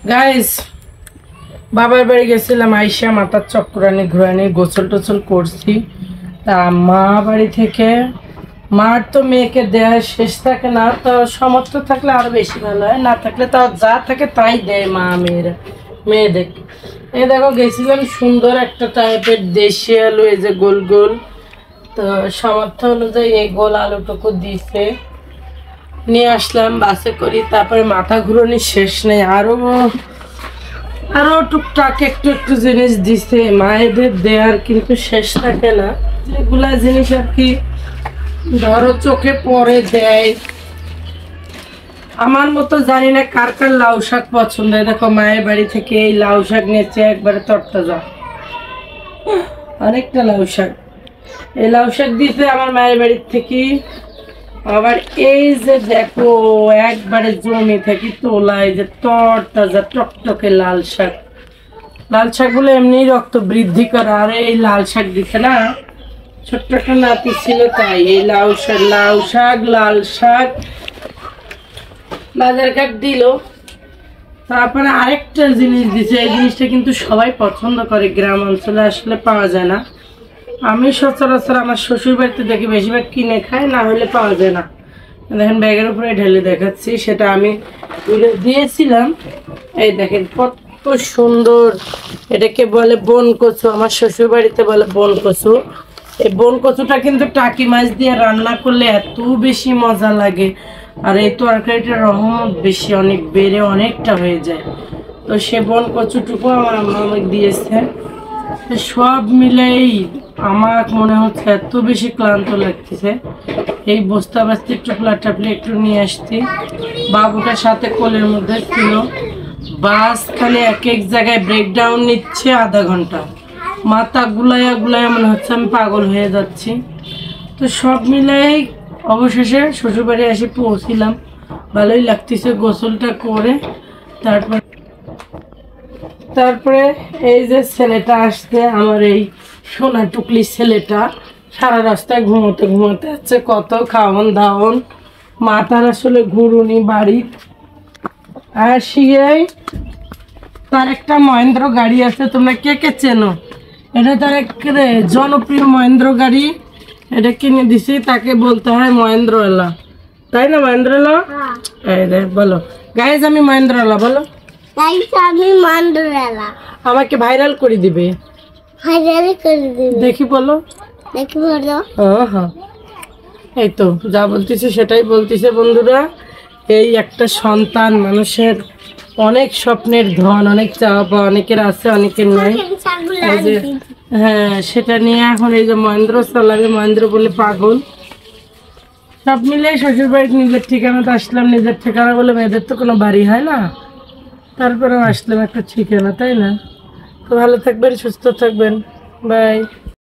Guys, বাবার বাড়ি গেছিলাম, আইসা মাথার চক্করানি ঘুরানি গোসল টোসল করছি। তা মা বাড়ি থেকে মার তো মেয়েকে দেওয়া শেষ থাকে না, তো সামর্থ্য থাকলে আরো বেশি ভালো হয়, না থাকলে তাও যা থাকে তাই দেয় মা মেয়েদের। এই দেখো গেছিলাম সুন্দর একটা টাইপের দেশি আলু, এই যে গোল গোল, তো সামর্থ্য অনুযায়ী এই গোল আলুটুকু দিছে, নিয়ে আসলাম বাসে করি। তারপরে মাথা ঘুরানি শেষ নেই, আরো টুকটাক একটু একটু জিনিস দিছে মায়েদের দেয়ার, কিন্তু শেষ থাকে না। যেগুলা জিনিস আর কি ধরো চোখে পড়ে দেয়। আমার মতো জানি না কার কার লাউ শাক পছন্দ। দেখো মায়ের বাড়ি থেকে এই লাউ শাক নিয়েছে, একবারে তরতাজা, অনেকটা লাউ শাক। এই লাউ শাক দিতে আমার মায়ের বাড়ির থেকে। আবার এই যে দেখো একবারে জমি থেকে তোলা, এই যে তরতাজা টকটকে লাল শাক। লাল শাকগুলো এমনি রক্ত বৃদ্ধি করে, আর এই লাল শাক দিতে না, ছোট্ট একটা নাতি ছিল তাই এই লাল শাক লাল শাক বাজার ঘাট দিল। তারপরে আরেকটা জিনিস দিছে, এই জিনিসটা কিন্তু সবাই পছন্দ করে, গ্রাম অঞ্চলে আসলে পাওয়া যায় না। আমি সচরাচর আমার শ্বশুর বাড়িতে দেখি বেশিরভাগ কিনে খাই, না হলে পাওয়া যায় না। দেখেন ব্যাগের উপরে ঢেলে দেখাচ্ছি, সেটা আমি দিয়েছিলাম। এই দেখেন কত সুন্দর, এটাকে বলে বন কচু, আমার শ্বশুর বাড়িতে বলে বন কচু। এই বন কচুটা কিন্তু টাকি মাছ দিয়ে রান্না করলে এত বেশি মজা লাগে, আর এই তরকারিটার রহমত বেশি, অনেক বেড়ে অনেকটা হয়ে যায়। তো সে বন কচুটুকু আমার আম্মা আমাকে দিয়েছে। সব মিলেই আমার মনে হচ্ছে এত বেশি ক্লান্ত লাগতেছে, এই বস্তা বাস্তি টুকলা টাপলে একটু নিয়ে আসছি। বাবুটার সাথে কোলের মধ্যে ছিল, বাস খালি এক এক জায়গায় ব্রেকডাউন নিচ্ছে আধা ঘন্টা, মাথা গুলাইয়া গুলাইয়া মনে হচ্ছে আমি পাগল হয়ে যাচ্ছি। তো সব মিলাই অবশেষে শ্বশুরবাড়ি এসে পৌঁছিলাম, ভালোই লাগতেছে গোসলটা করে। তারপরে এই যে ছেলেটা আসছে, আমার এই সোনা টুকলি ছেলেটা সারা রাস্তায় ঘুমোতে ঘুমোতে যাচ্ছে, কত খাওয়ন দাওয়ন, মাথার আসলে ঘুরুনি বাড়ি। আর শিয়াই তার একটা মহেন্দ্র গাড়ি আছে, তোমরা কে কে চেনো? এটা তার এক জনপ্রিয় মহেন্দ্র গাড়ি, এটা কিনে দিছি, তাকে বলতে হয় মহেন্দ্রওয়ালা, তাই না? মহেন্দ্রওয়ালা, এই দেখ বলো গাইজ আমি মহেন্দ্রওয়ালা, বলো আমাকে ভাইরাল করে দিবে, দেখি বলো, দেখি বলো। হ্যাঁ, এই তো যা বলতেছে সেটাই বলতেছে। বন্ধুরা, এই একটা সন্তান মানুষের অনেক স্বপ্নের ধন, অনেক চাওয়া পাওয়া, অনেকের আছে অনেকের নাই। এই যে হ্যাঁ, সেটা নিয়ে এখন এই যে মহেন্দ্র চালাবে, মহেন্দ্র বলে পাগল। সব মিলে শ্বশুর বাড়ির নিজের ঠিকানাতে আসলাম, নিজের ঠিকানা বলে মেয়েদের তো কোনো বাড়ি হয় না, তারপরেও আসলাম একটা ঠিকানা, তাই না? তো ভালো থাকবেন, সুস্থ থাকবেন, বাই।